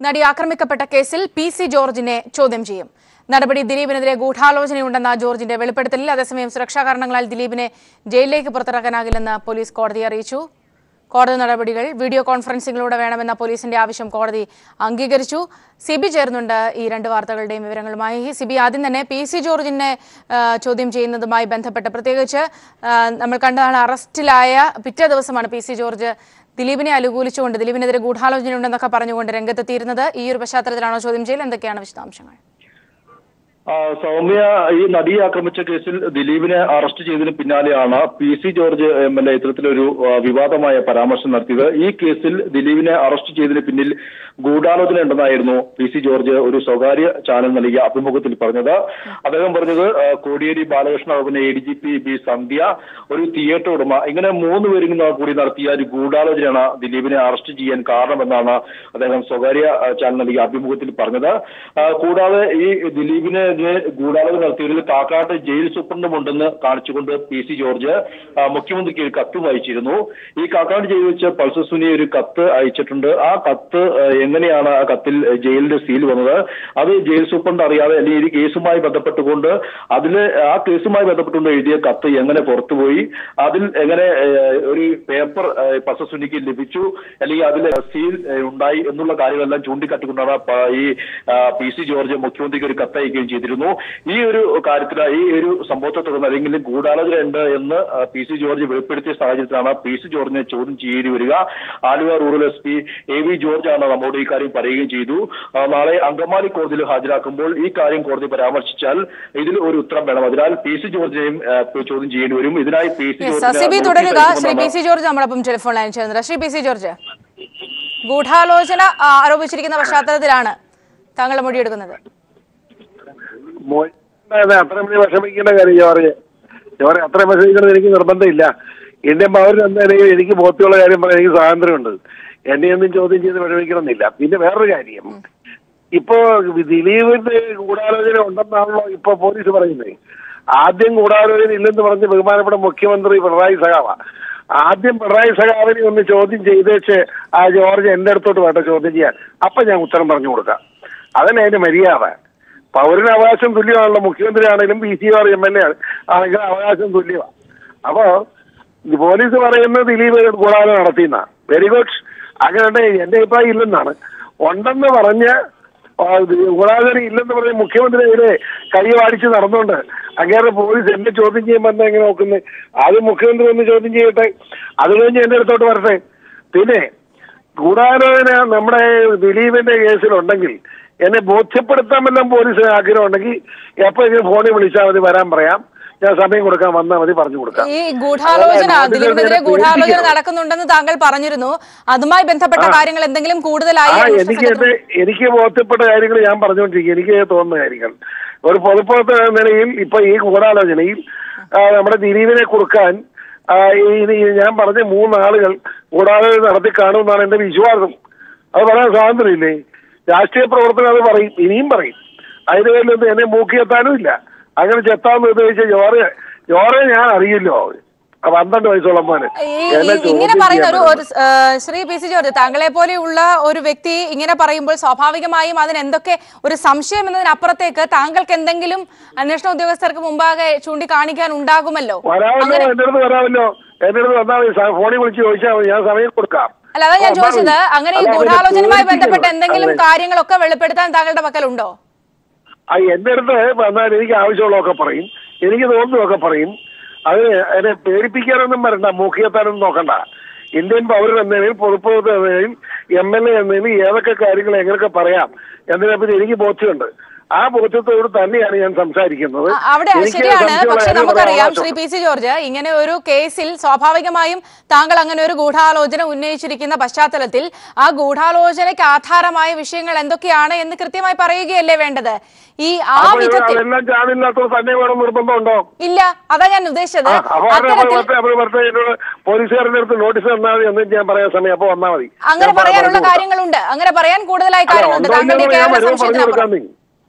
നടി ആക്രമിക്കപ്പെട്ട കേസിൽ പി.സി. ജോർജിനെ ചോദ്യം ചെയ്യും. നടപടി ദിലീപിനെതിരെ ഗൂഢാലോചനയുണ്ടെന്ന ജോർജിന്റെ വെളിപ്പെടുത്തലിൽ. അതേസമയം സുരക്ഷാ കാരണങ്ങളാൽ ദിലീപിനെ ജയിലിലേക്ക് പുറത്തിറക്കാനാകില്ലെന്ന് പോലീസ് കോടതിയെ അറിയിച്ചു. കോടതി നടപടികൾ വീഡിയോ കോൺഫറൻസിംഗിലൂടെ വേണമെന്ന പോലീസിന്റെ ആവശ്യം കോടതി അംഗീകരിച്ചു. സിബി ചേർന്നുണ്ട് ഈ രണ്ട് വാർത്തകളുടെയും വിവരങ്ങളുമായി. സിബി, ആദ്യം തന്നെ പി.സി. ജോർജിനെ ചോദ്യം ചെയ്യുന്നതുമായി ബന്ധപ്പെട്ട് പ്രത്യേകിച്ച് നമ്മൾ കണ്ടതാണ്, അറസ്റ്റിലായ പിറ്റേ ദിവസമാണ് പി.സി. ജോർജ് ദിലീപിനെ അനുകൂലിച്ചുകൊണ്ട് ദിലീപിനെതിരെ ഗൂഢാലോചനയുണ്ടെന്നൊക്കെ പറഞ്ഞുകൊണ്ട് രംഗത്തെത്തിയിരുന്നത്. ഈ ഒരു പശ്ചാത്തലത്തിലാണോ ചോദ്യം ചെയ്യൽ? എന്തൊക്കെയാണ് വിശദാംശങ്ങൾ? സൗമ്യ, ഈ നടിയെ ആക്രമിച്ച കേസിൽ ദിലീപിനെ അറസ്റ്റ് ചെയ്തതിന് പിന്നാലെയാണ് പി.സി. ജോർജ് എം.എൽ.എ ഇത്തരത്തിലൊരു വിവാദമായ പരാമർശം നടത്തിയത്. ഈ കേസിൽ ദിലീപിനെ അറസ്റ്റ് ചെയ്തതിന് പിന്നിൽ ഗൂഢാലോചന ഉണ്ടെന്നായിരുന്നു പി.സി. ജോർജ് ഒരു സ്വകാര്യ ചാനൽ നൽകിയ അഭിമുഖത്തിൽ പറഞ്ഞത്. അദ്ദേഹം പറഞ്ഞത് കോടിയേരി ബാലകൃഷ്ണ വകുപ്പിന്റെ ADGP ബി സന്ധ്യ, ഒരു തിയേറ്റർ ഉടമ, ഇങ്ങനെ 3 പേരും കൂടി നടത്തിയ ഒരു ഗൂഢാലോചനയാണ് ദിലീപിനെ അറസ്റ്റ് ചെയ്യാൻ കാരണമെന്നാണ് അദ്ദേഹം സ്വകാര്യ ചാനൽ നൽകിയ അഭിമുഖത്തിൽ പറഞ്ഞത്. കൂടാതെ ഈ ദിലീപിനെ ഗൂഢാലോചന നടത്തിയതിൽ കാക്കാട് ജയിൽ സൂപ്രണ്ടുമുണ്ടെന്ന് കാണിച്ചുകൊണ്ട് പി.സി. ജോർജ് മുഖ്യമന്ത്രിക്ക് ഒരു കത്ത് അയച്ചിരുന്നു. ഈ കാക്കാട് ജയിൽ വെച്ച് പൾസർ സുനി ഒരു കത്ത് അയച്ചിട്ടുണ്ട്. ആ കത്ത് എങ്ങനെയാണ് ആ കത്തിൽ ജയിലിന്റെ സീൽ വന്നത്, അത് ജയിൽ സൂപ്രണ്ട് അറിയാതെ, അല്ലെങ്കിൽ ഈ കേസുമായി ബന്ധപ്പെട്ടുകൊണ്ട് ആ കേസുമായി ബന്ധപ്പെട്ടുകൊണ്ട് എഴുതിയ കത്ത് എങ്ങനെ പുറത്തുപോയി, അതിൽ എങ്ങനെ ഒരു പേപ്പർ പൾസർ സുനിക്ക് ലഭിച്ചു, അല്ലെങ്കിൽ അതിൽ സീൽ ഉണ്ടായി എന്നുള്ള കാര്യങ്ങളെല്ലാം ചൂണ്ടിക്കാട്ടിക്കൊണ്ടാണ് ഈ പി.സി. ജോർജ് മുഖ്യമന്ത്രിക്ക് ഒരു കത്ത് അയക്കുകയും ചെയ്തിരുന്നു. ഈ ഒരു കാര്യത്തിൽ, ഈ ഒരു സംഭവത്തെ തുടർന്ന് അല്ലെങ്കിൽ ഗൂഢാലോചന ഉണ്ട് എന്ന് പി.സി. ജോർജ് വെളിപ്പെടുത്തിയ സാഹചര്യത്തിലാണ് പി.സി. ജോർജിനെ ചോദ്യം ചെയ്യേണ്ടി വരിക. Aluva rural SP A.V. George ആണ് നമ്മോട് ഈ കാര്യം പറയുകയും ചെയ്തു. നാളെ അങ്കമാലി കോടതിയിൽ ഹാജരാക്കുമ്പോൾ ഈ കാര്യം കോടതി പരാമർശിച്ചാൽ ഇതിൽ ഒരു ഉത്തരം വേണം. അതിനാൽ പി.സി. ജോർജിനെയും ചോദ്യം ചെയ്യേണ്ടി വരും. ഇതിനായി പി.സി. ജോർജ് നമ്മളൊപ്പം ടെലിഫോൺ ലൈൻ ചേർന്നത്. ശ്രീ പി.സി. ജോർജ്, ഗൂഢാലോചന ആരോപിച്ചിരിക്കുന്ന പശ്ചാത്തലത്തിലാണ് താങ്കൾ മൊഴിയെടുക്കുന്നത്. അത്ര വിഷമിക്കേണ്ട കാര്യം ജോറി അത്ര വിഷമിക്കുന്നത് എനിക്ക് നിർബന്ധമില്ല. ഇന്ത്യൻ പൗരൻ എന്ന നിലയിൽ എനിക്ക് ബോധ്യമുള്ള കാര്യം പറയാൻ എനിക്ക് സ്വാതന്ത്ര്യമുണ്ട്. എന്നെ ഒന്നും ചോദ്യം ചെയ്ത് വിഷമിക്കണമെന്നില്ല. പിന്നെ വേറൊരു കാര്യം, ഇപ്പോ ദിലീപിന്റെ ഗൂഢാലോചന ഉണ്ടെന്നാണല്ലോ ഇപ്പൊ പോലീസ് പറയുന്നത്. ആദ്യം ഗൂഢാലോചന ഇല്ലെന്ന് പറഞ്ഞ് ബഹുമാനപ്പെട്ട മുഖ്യമന്ത്രി പിണറായി സഖാവ ആദ്യം പിണറായി സഖാവിനെ ഒന്ന് ചോദ്യം ചെയ്തേച്ച് ആ ജോർജ് എന്റെ അടുത്തോട്ട് വേണ്ട ചോദ്യം ചെയ്യാൻ. അപ്പൊ ഞാൻ ഉത്തരം പറഞ്ഞു കൊടുക്കാം. അതന്നെ അതിന്റെ മര്യാദ. പൗരന് അവകാശം തുല്യമാണല്ലോ. മുഖ്യമന്ത്രി ആണെങ്കിലും PCR MLA ആണെങ്കിലും അവകാശം തുല്യമാണ്. അപ്പോ പോലീസ് പറയുന്നത് ദിലീപ് ഗൂഢാലോചന നടത്തിയെന്നാ. Very good. അങ്ങനെ എന്റെ അഭിപ്രായം ഇല്ലെന്നാണ്. ഉണ്ടെന്ന് പറഞ്ഞ് ഗൂഢാലോചന ഇല്ലെന്ന് പറഞ്ഞ് മുഖ്യമന്ത്രിയുടെ കൈ വാടിച്ച് നടന്നുകൊണ്ട് അങ്ങനെ പോലീസ് എന്നെ ചോദ്യം ചെയ്യുമ്പോൾ എങ്ങനെ നോക്കുന്നത്? ആദ്യം മുഖ്യമന്ത്രി ഒന്ന് ചോദ്യം ചെയ്യട്ടെ, അത് കഴിഞ്ഞ് എന്റെ അടുത്തോട്ട് വരട്ടെ. പിന്നെ ഗൂഢാലോചന നമ്മുടെ ദിലീപിന്റെ കേസിലുണ്ടെങ്കിൽ എന്നെ ബോധ്യപ്പെടുത്താമെല്ലാം പോലീസിന് ആഗ്രഹം ഉണ്ടെങ്കിൽ എപ്പോഴെങ്കിലും ഫോണിൽ വിളിച്ചാൽ മതി, വരാൻ പറയാം. ഞാൻ സമയം കൊടുക്കാൻ വന്നാൽ മതി, പറഞ്ഞു കൊടുക്കാം. ഈ ഗൂഢാലോചന, ദിലീപിനെതിരെ ഗൂഢാലോചന നടക്കുന്നുണ്ടെന്ന് താങ്കൾ പറഞ്ഞിരുന്നു. അതുമായി ബന്ധപ്പെട്ട കാര്യങ്ങൾ എന്തെങ്കിലും കൂടുതലായി? എനിക്ക് ബോധ്യപ്പെട്ട കാര്യങ്ങൾ ഞാൻ പറഞ്ഞുകൊണ്ടിരിക്കും. എനിക്ക് തോന്നുന്ന കാര്യങ്ങൾ ഒരു പൊതുപ്രവർത്തക നിലയിൽ ഇപ്പൊ ഈ ഗൂഢാലോചനയിൽ നമ്മുടെ ദിലീപിനെ കൊടുക്കാൻ ഞാൻ പറഞ്ഞ 3 ആളുകൾ ഗൂഢാലോചന നടത്തി കാണുമെന്നാണ് എന്റെ വിശ്വാസം. അത് പറയാൻ സ്വാതന്ത്ര്യമില്ലേ? രാഷ്ട്രീയ പ്രവർത്തകർ അത് പറയും, ഇനിയും പറയും. അതിന്റെ പേരിലൊന്നും എന്നെ മൂക്കിയെത്താനും ഇല്ല. അങ്ങനെ ചെത്താമെന്ന് ഉദ്ദേശിച്ച ജോറെ ഞാൻ അറിയില്ലോ. 12 വയസ്സോളം പോലെ ഇങ്ങനെ പറയുന്ന ഒരു ശ്രീ പി.സി. ജോർജ്, താങ്കളെ പോലെയുള്ള ഒരു വ്യക്തി ഇങ്ങനെ പറയുമ്പോൾ സ്വാഭാവികമായും അതിന് എന്തൊക്കെ ഒരു സംശയം എന്നതിനപ്പുറത്തേക്ക് താങ്കൾക്ക് എന്തെങ്കിലും അന്വേഷണ ഉദ്യോഗസ്ഥർക്ക് മുമ്പാകെ ചൂണ്ടിക്കാണിക്കാൻ ഉണ്ടാകുമല്ലോ. വരാമല്ലോ, എന്റെ അടുത്ത് വരാമല്ലോ. എന്റെ അടുത്ത് വന്നാൽ മതി, ഫോണിൽ വിളിച്ച് ചോദിച്ചാൽ മതി, ഞാൻ സമയം കൊടുക്കാം. അല്ല, അതാ ഞാൻ ചോദിച്ചത്. അങ്ങനെ ഈ ഗൂഢാലോചനയുമായി ബന്ധപ്പെട്ട് എന്തെങ്കിലും കാര്യങ്ങളൊക്കെ വെളിപ്പെടുത്താൻ താങ്കളുടെ പക്കലുണ്ടോ? എന്റെ അടുത്ത് വന്നാൽ എനിക്ക് ആവശ്യമുള്ളതൊക്കെ പറയും, എനിക്ക് തോന്നുന്നതൊക്കെ പറയും. അതിന് എന്നെ പേടിപ്പിക്കാനൊന്നും വരണ്ട, മൂക്കിയെത്താനൊന്നും നോക്കണ്ട. ഇന്ത്യൻ പൗരൻ എന്നതിൽ, പൊതുപ്രവർത്തകൻ എന്നതിൽ, MLA എന്നതിൽ ഏതൊക്കെ കാര്യങ്ങൾ എങ്ങനെയൊക്കെ പറയാം എന്നതിനെപ്പറ്റി എനിക്ക് ബോധ്യമുണ്ട്. ആ ബോധ്യത്തോട് തന്നെയാണ് ഞാൻ സംസാരിക്കുന്നത്. അവിടെ ശരിയാണ്. പക്ഷെ നമുക്കറിയാം ശ്രീ പി.സി. ജോർജ്, ഇങ്ങനെ ഒരു കേസിൽ സ്വാഭാവികമായും താങ്കൾ അങ്ങനെ ഒരു ഗൂഢാലോചന ഉന്നയിച്ചിരിക്കുന്ന പശ്ചാത്തലത്തിൽ ആ ഗൂഢാലോചനയ്ക്ക് ആധാരമായ വിഷയങ്ങൾ എന്തൊക്കെയാണ് എന്ന് കൃത്യമായി പറയുകയല്ലേ വേണ്ടത്? ഈ ആ വിധത്തിൽ ഇല്ല, അതാ ഞാൻ ഉദ്ദേശിച്ചത്. പോലീസുകാരുടെ അടുത്ത് നോട്ടീസ് തന്നാൽ എന്ന് ഞാൻ പറയാൻ സമയം അപ്പൊ വന്നാൽ മതി. അങ്ങനെ പറയാനുള്ള കാര്യങ്ങളുണ്ട്, അങ്ങനെ പറയാൻ കൂടുതലായി കാര്യങ്ങളുണ്ട്. താങ്കളുടെ കേരള സംശയത്തിന്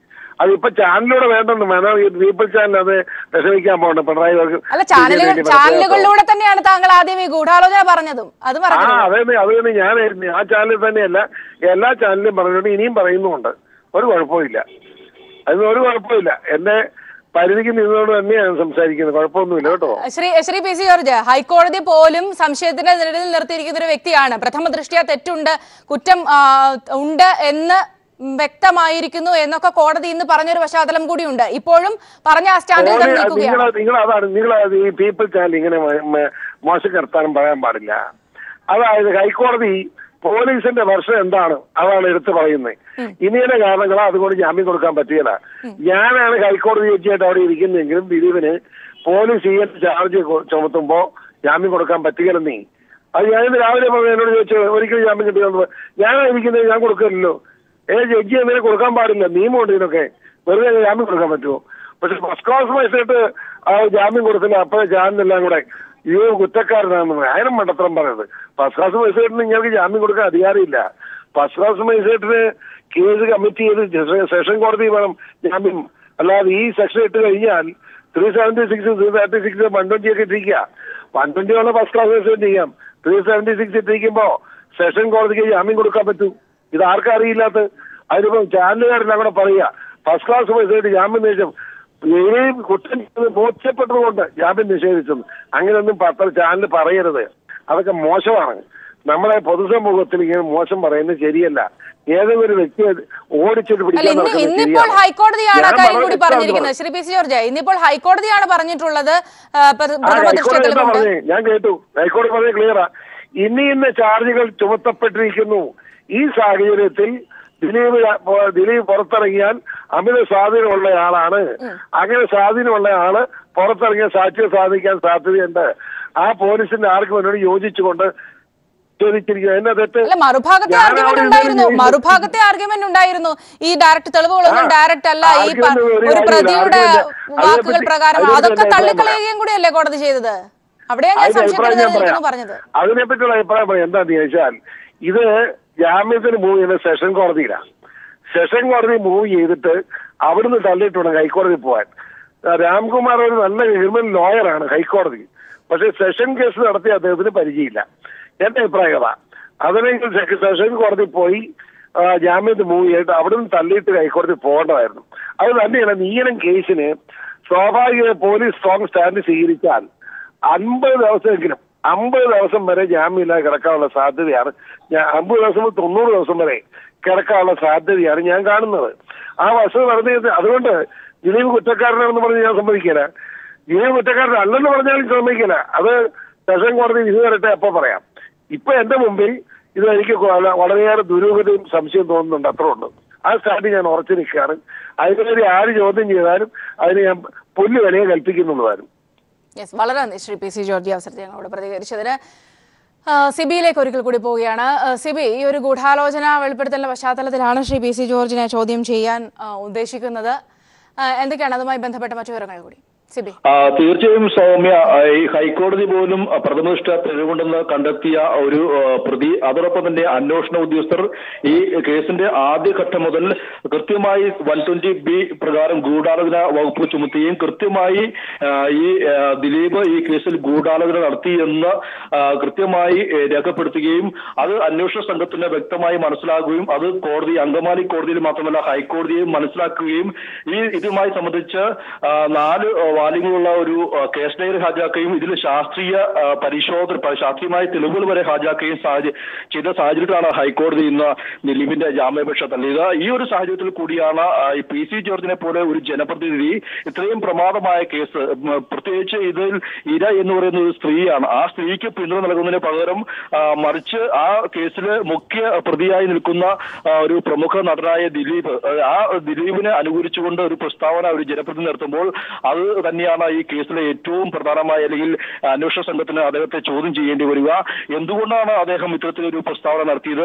അതിപ്പോ ചാനലിലൂടെ വേണ്ടെന്ന് വേണം. ഈ പീപ്പിൾ ചാനൽ അത് വിഷമിക്കാൻ പോകണം പിണറായി. അല്ല, ചാനലുകളിലൂടെ തന്നെയാണ് താങ്കൾ ആദ്യം ഈ ഗൂഢാലോചന പറഞ്ഞതും. അത് അതെ, അത് തന്നെ ഞാൻ ആ ചാനലിൽ തന്നെയല്ല എല്ലാ ചാനലിലും പറഞ്ഞിട്ടുണ്ട്, ഇനിയും പറയുന്നുമുണ്ട്. ഒരു കുഴപ്പമില്ല, അതിന് ഒരു കുഴപ്പമില്ല. എന്റെ പരിധിക്ക് നിന്നുകൊണ്ട് തന്നെയാണ് സംസാരിക്കുന്നത്, കുഴപ്പമൊന്നുമില്ല കേട്ടോ. ശ്രീ പി സി ജോർജ്, ഹൈക്കോടതി പോലും സംശയത്തിന്റെ നിഴലിൽ നിർത്തിയിരിക്കുന്ന ഒരു വ്യക്തിയാണ്. പ്രഥമ ദൃഷ്ട്യാ തെറ്റുണ്ട്, കുറ്റം ഉണ്ട് എന്ന് വ്യക്തമായിരിക്കുന്നു എന്നൊക്കെ കോടതി ഇന്ന് പറഞ്ഞൊരു പശ്ചാത്തലം കൂടിയുണ്ട്. ഇപ്പോഴും പറഞ്ഞ ആ സ്റ്റാൻഡിൽ തന്നെ നിൽക്കുകയാണ്. നിങ്ങൾ ഈ പീപ്പിൾ ചാനൽ ഇങ്ങനെ മോശക്കർത്താനം പറയാൻ പാടില്ല. അതായത് ഹൈക്കോടതി പോലീസിന്റെ വർഷം എന്താണ് അതാണ് എടുത്തു പറയുന്നത്. ഇനിയുടെ കാരണങ്ങളോ അതുകൊണ്ട് ജാമ്യം കൊടുക്കാൻ പറ്റുകയില്ല. ഞാനാണ് ഹൈക്കോടതി ജഡ്ജിയായിട്ട് അവിടെ ഇരിക്കുന്നതെങ്കിലും ദിലീപിന് പോലീസ് ചാർജ് ചുമത്തുമ്പോ ജാമ്യം കൊടുക്കാൻ പറ്റുകയില്ലെന്നേ. അത് ഞാനിന്ന് രാവിലെ എന്നോട് ചോദിച്ചു ഒരിക്കലും ജാമ്യം കിട്ടുക. ഞാനായിരിക്കുന്നത് ഞാൻ കൊടുക്കില്ലല്ലോ. ജഡ്ജി എന്തെങ്കിലും കൊടുക്കാൻ പാടില്ല, നിയമമുണ്ട് ഇതിനൊക്കെ. വെറുതെ ജാമ്യം കൊടുക്കാൻ പറ്റുമോ? പക്ഷെ ഫസ്റ്റ് ക്ലാസ് മജിസ്ട്രേറ്റ് ജാമ്യം കൊടുത്തില്ല. അപ്പോഴേ ചാനലെല്ലാം കൂടെ കുറ്റക്കാരനാണെന്ന് ആയിരം മണ്ടത്തരം പറയുന്നത്. ഫസ്റ്റ് ക്ലാസ് മജിസ്ട്രേറ്റിന് നിങ്ങൾക്ക് ജാമ്യം കൊടുക്കാൻ അധികാരമില്ല. ഫസ്റ്റ് ക്ലാസ് മജിസ്ട്രേറ്റിന് കേസ് കമ്മിറ്റ് ചെയ്ത് സെഷൻ കോടതി വേണം ജാമ്യം. അല്ലാതെ ഈ സെക്ഷൻ ഇട്ട് കഴിഞ്ഞാൽ 376, 336, 120 ഒക്കെ ഇട്ടിരിക്കുക. 120 ഉള്ള ഫസ്റ്റ് ക്ലാസ് മജിസ്ട്രേറ്റ് ചെയ്യാം. 376 ഇട്ടിരിക്കുമ്പോ സെഷൻ കോടതിക്ക് ജാമ്യം കൊടുക്കാൻ പറ്റൂ. ഇത് ആർക്കും അറിയില്ലാത്ത. അതിനിപ്പോ ചാനലുകാരെല്ലാം കൂടെ പറയുക ഫസ്റ്റ് ക്ലാസ് മജിസ്ട്രേറ്റ് ജാമ്യം നിഷേധം കുറ്റം ബോധ്യപ്പെട്ടതുകൊണ്ട് ജാമ്യം നിഷേധിച്ചെന്ന്. അങ്ങനെയൊന്നും ചാനൽ പറയരുത്, അതൊക്കെ മോശമാണ്. നമ്മളെ പൊതുസമൂഹത്തിൽ ഇങ്ങനെ മോശം പറയുന്നത് ശരിയല്ല. ഏതെങ്കിലും ഒരു വ്യക്തി ഓടിച്ചിട്ട് ഇന്നിപ്പോൾ ഹൈക്കോടതിയാണ് കാര്യം കൂടി പറഞ്ഞിരിക്കുന്നത്. ശ്രീ പി സി ജോർജ്, ഇന്നിപ്പോൾ ഹൈക്കോടതിയാണ് പറഞ്ഞിട്ടുള്ളത്. ഞാൻ കേട്ടു, ഹൈക്കോടതി പറഞ്ഞ ക്ലിയറാ. ഇന്ന ചാർജുകൾ ചുമത്തപ്പെട്ടിരിക്കുന്നു. ഈ സാഹചര്യത്തിൽ ദിലീപ് പുറത്തിറങ്ങിയാൽ അമിത സ്വാധീനമുള്ള ആളാണ്. അങ്ങനെ സ്വാധീനമുള്ള ആള് പുറത്തിറങ്ങിയ സാക്ഷിയെ സാധിക്കാൻ സാധ്യതയുണ്ട്. ആ പോലീസിന്റെ ആർക്കും എന്നോട് യോജിച്ചുകൊണ്ട് മറുഭാഗത്തെ ആർഗ്യുമെന്റ് ഉണ്ടായിരുന്നു. ഈ ഡയറക്റ്റ് തെളിവുകളൊന്നും ഡയറക്റ്റ് അല്ല, ഈ ഒരു പ്രതിയുടെ വാക്കുകൾ പ്രകാരം അതൊക്കെ തള്ളിക്കളയുകയും കൂടിയല്ലേ കോടതി ചെയ്തത്. അവിടെയാണ് പറഞ്ഞത്. അതിനെപ്പറ്റിയുള്ള അഭിപ്രായം പറയാം. എന്താന്ന് ചോദിച്ചാൽ ഇത് ജാമ്യത്തിന് മൂവ് ചെയ്യുന്നത് സെഷൻ കോടതിയിലാണ്. സെഷൻ കോടതി മൂവ് ചെയ്തിട്ട് അവിടുന്ന് തള്ളിയിട്ടുണ്ട് ഹൈക്കോടതി പോകാൻ. രാംകുമാർ ഒരു നല്ല ക്രിമിനൽ ലോയറാണ് ഹൈക്കോടതി. പക്ഷെ സെഷൻ കേസ് നടത്തിയ അദ്ദേഹത്തിന് പരിചയമില്ല. എന്റെ അഭിപ്രായം അതാ. അതിനെങ്കിൽ സെഷൻ കോടതി പോയി ജാമ്യത്തിന് മൂവ് ചെയ്തിട്ട് അവിടുന്ന് തള്ളിയിട്ട് ഹൈക്കോടതി പോകേണ്ടതായിരുന്നു. അത് തന്നെയാണ് നീലം കേസിന് സ്വാഭാവിക പോലീസ് സ്ട്രോങ് സ്റ്റാൻഡ് സ്വീകരിച്ചാൽ 50 ദിവസമെങ്കിലും 50 ദിവസം വരെ ജാമ്യമില്ലാതെ കിടക്കാനുള്ള സാധ്യതയാണ്. 50 ദിവസം 90 ദിവസം വരെ കിടക്കാനുള്ള സാധ്യതയാണ് ഞാൻ കാണുന്നത്. ആ വസ്തുത നടന്നത്. അതുകൊണ്ട് ദിലീപ് കുറ്റക്കാരനാണെന്ന് പറഞ്ഞ് ഞാൻ സമ്മതിക്കില്ല. ദിലീപ് കുറ്റക്കാരനല്ലെന്ന് പറഞ്ഞാലും സമ്മതിക്കില്ല. അത് സെഷൻ കോടതി വിധി തരട്ടെ, അപ്പൊ പറയാം. ഇപ്പൊ എന്റെ മുമ്പിൽ ഇത് എനിക്ക് വളരെയേറെ ദുരൂഹതയും സംശയം തോന്നുന്നുണ്ട്, അത്ര ഉണ്ട്. ആ സ്റ്റാൻഡ് ഞാൻ ഉറച്ചു നിൽക്കുകയാണ്. അതിനുവേണ്ടി ആര് ചോദ്യം ചെയ്താലും അതിന് ഞാൻ പുല്ല് വിലയെ കൽപ്പിക്കുന്നുള്ളതായിരുന്നു. വളരെ നന്ദി ശ്രീ പി സി ജോർജ് അവസരത്തിൽ ഞങ്ങളോട് പ്രതികരിച്ചതിന്. സിബിയിലേക്ക് ഒരിക്കൽ കൂടി പോവുകയാണ്. സിബി, ഈ ഒരു ഗൂഢാലോചന വെളിപ്പെടുത്തലിന്റെ പശ്ചാത്തലത്തിലാണ് ശ്രീ പി സി ജോർജിനെ ചോദ്യം ചെയ്യാൻ ഉദ്ദേശിക്കുന്നത്. എന്തൊക്കെയാണ് അതുമായി ബന്ധപ്പെട്ട മറ്റു വിവരങ്ങൾ കൂടി? തീർച്ചയായും സൗമ്യ, ഈ ഹൈക്കോടതി പോലും പ്രഥമദൃഷ്ട്യാ തെളിവുണ്ടെന്ന് കണ്ടെത്തിയ ഒരു പ്രതി, അതോടൊപ്പം തന്നെ അന്വേഷണ ഉദ്യോഗസ്ഥർ ഈ കേസിന്റെ ആദ്യഘട്ടം മുതൽ കൃത്യമായി 120B പ്രകാരം ഗൂഢാലോചന വകുപ്പ് ചുമത്തുകയും കൃത്യമായി ഈ ദിലീപ് ഈ കേസിൽ ഗൂഢാലോചന നടത്തി എന്ന് കൃത്യമായി രേഖപ്പെടുത്തുകയും അത് അന്വേഷണ സംഘത്തിന് വ്യക്തമായി മനസ്സിലാക്കുകയും അത് കോടതി, അങ്കമാലി കോടതിയിൽ മാത്രമല്ല ഹൈക്കോടതിയും മനസ്സിലാക്കുകയും ഇതുമായി സംബന്ധിച്ച് 4 വാല്യങ്ങളുള്ള ഒരു കേസ് ഡയറി ഹാജരാക്കുകയും ഇതിൽ ശാസ്ത്രീയമായ തെളിവുകൾ വരെ ഹാജരാക്കുകയും ചെയ്ത സാഹചര്യത്തിലാണ് ഹൈക്കോടതി ഇന്ന് ദിലീപിന്റെ ജാമ്യാപേക്ഷ തള്ളിയത്. ഈ ഒരു സാഹചര്യത്തിൽ കൂടിയാണ് ഈ പി സി ജോർജിനെ പോലെ ഒരു ജനപ്രതിനിധി ഇത്രയും പ്രമാദമായ കേസ്, പ്രത്യേകിച്ച് ഇതിൽ ഇര എന്ന് പറയുന്ന ഒരു സ്ത്രീയാണ്, ആ സ്ത്രീക്ക് പിന്തുണ നൽകുന്നതിന് പകരം മറിച്ച് ആ കേസില് മുഖ്യ പ്രതിയായി നിൽക്കുന്ന ഒരു പ്രമുഖ നടനായ ആ ദിലീപിനെ അനുകൂലിച്ചുകൊണ്ട് ഒരു പ്രസ്താവന ഒരു ജനപ്രതിനിധി നടത്തുമ്പോൾ അത് തന്നെയാണ് ഈ കേസിലെ ഏറ്റവും പ്രധാനമായ, അല്ലെങ്കിൽ അന്വേഷണ സംഘത്തിന് അദ്ദേഹത്തെ ചോദ്യം ചെയ്യേണ്ടി വരിക. എന്തുകൊണ്ടാണ് അദ്ദേഹം ഇത്തരത്തിലൊരു പ്രസ്താവന നടത്തിയത്?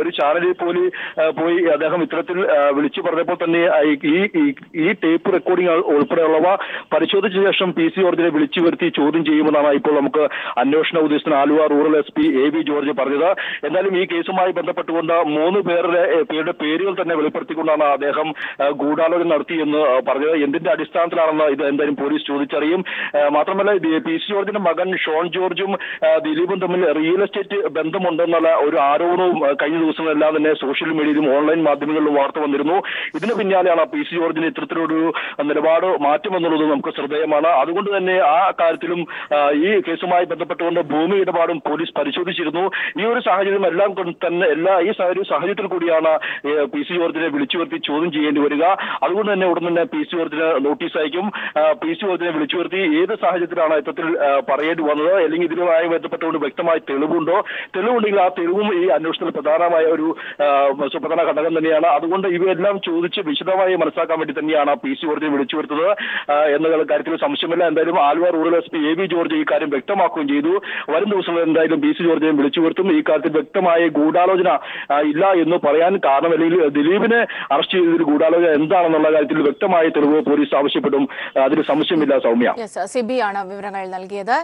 ഒരു ചാനലിൽ പോയി അദ്ദേഹം ഇത്തരത്തിൽ വിളിച്ചു പറഞ്ഞപ്പോൾ തന്നെ ഈ ടേപ്പ് റെക്കോർഡിംഗ് ഉൾപ്പെടെയുള്ളവ പരിശോധിച്ച ശേഷം പി സി ജോർജിനെ വിളിച്ചു വരുത്തി ചോദ്യം ചെയ്യുമെന്നാണ് ഇപ്പോൾ നമുക്ക് അന്വേഷണ ഉദ്യോഗസ്ഥൻ Aluva rural SP AB George പറഞ്ഞത്. എന്നാലും ഈ കേസുമായി ബന്ധപ്പെട്ടുകൊണ്ട് 3 പേരുടെ പേരുകൾ തന്നെ വെളിപ്പെടുത്തിക്കൊണ്ടാണ് അദ്ദേഹം ഗൂഢാലോചന നടത്തിയെന്ന് പറഞ്ഞത്. എന്തിന്റെ അടിസ്ഥാനത്തിലാണെന്ന് ഇത് എന്തായാലും പോലീസ് ചോദിച്ചറിയും. മാത്രമല്ല PC ജോർജിന്റെ മകൻ ഷോൺ ജോർജും ദിലീപും തമ്മിൽ റിയൽ എസ്റ്റേറ്റ് ബന്ധമുണ്ടെന്നുള്ള ഒരു ആരോപണവും കഴിഞ്ഞ ദിവസങ്ങളെല്ലാം തന്നെ സോഷ്യൽ മീഡിയയിലും ഓൺലൈൻ മാധ്യമങ്ങളിലും വാർത്ത വന്നിരുന്നു. ഇതിന് പിന്നാലെയാണ് PC ജോർജിന് ഇത്തരത്തിലൊരു നിലപാട് മാറ്റുമെന്നുള്ളത് നമുക്ക് ശ്രദ്ധേയമാണ്. അതുകൊണ്ട് തന്നെ ആ കാര്യത്തിലും ഈ കേസുമായി ബന്ധപ്പെട്ടുകൊണ്ട് ഭൂമി ഇടപാടും പോലീസ് പരിശോധിച്ചിരുന്നു. ഈ ഒരു സാഹചര്യം എല്ലാം തന്നെ ഈ സാഹചര്യത്തിൽ കൂടിയാണ് PC ജോർജിനെ വിളിച്ചു വരുത്തി ചോദ്യം ചെയ്യേണ്ടി വരിക. അതുകൊണ്ട് തന്നെ ഉടൻ തന്നെ PC ജോർജിന് നോട്ടീസ് അയക്കും. PC ജോർജിനെ വിളിച്ചു വരുത്തി ഏത് സാഹചര്യത്തിലാണ് ഇത്തരത്തിൽ പറയേണ്ടി വന്നത്, അല്ലെങ്കിൽ ഇതിനുമായി ബന്ധപ്പെട്ടുകൊണ്ട് വ്യക്തമായ തെളിവുണ്ടെങ്കിൽ ആ തെളിവും ഈ അന്വേഷണത്തിൽ പ്രധാനമായ ഒരു സുപ്രധാന ഘടകം തന്നെയാണ്. അതുകൊണ്ട് ഇവയെല്ലാം ചോദിച്ച് വിശദമായി മനസ്സിലാക്കാൻ വേണ്ടി തന്നെയാണ് PC ജോർജിനെ വിളിച്ചു വരുത്തത് എന്ന കാര്യത്തിൽ സംശയമില്ല. എന്തായാലും Aluva rural SP AV George ഈ കാര്യം വ്യക്തമാക്കുകയും ചെയ്തു. വരും ദിവസങ്ങളിൽ എന്തായാലും PC ജോർജിനെ വിളിച്ചു വരുത്തും. ഈ കാര്യത്തിൽ വ്യക്തമായ ഗൂഢാലോചന ഇല്ല എന്ന് പറയാൻ കാരണം, അല്ലെങ്കിൽ ദിലീപിനെ അറസ്റ്റ് ചെയ്തതിൽ ഗൂഢാലോചന എന്താണെന്നുള്ള കാര്യത്തിൽ വ്യക്തമായ തെളിവ് പോലീസ് ആവശ്യപ്പെടും. അതിൽ സംശയമില്ല. സൗമ്യ, സിബിയാണ് വിവരങ്ങൾ നൽകിയത്.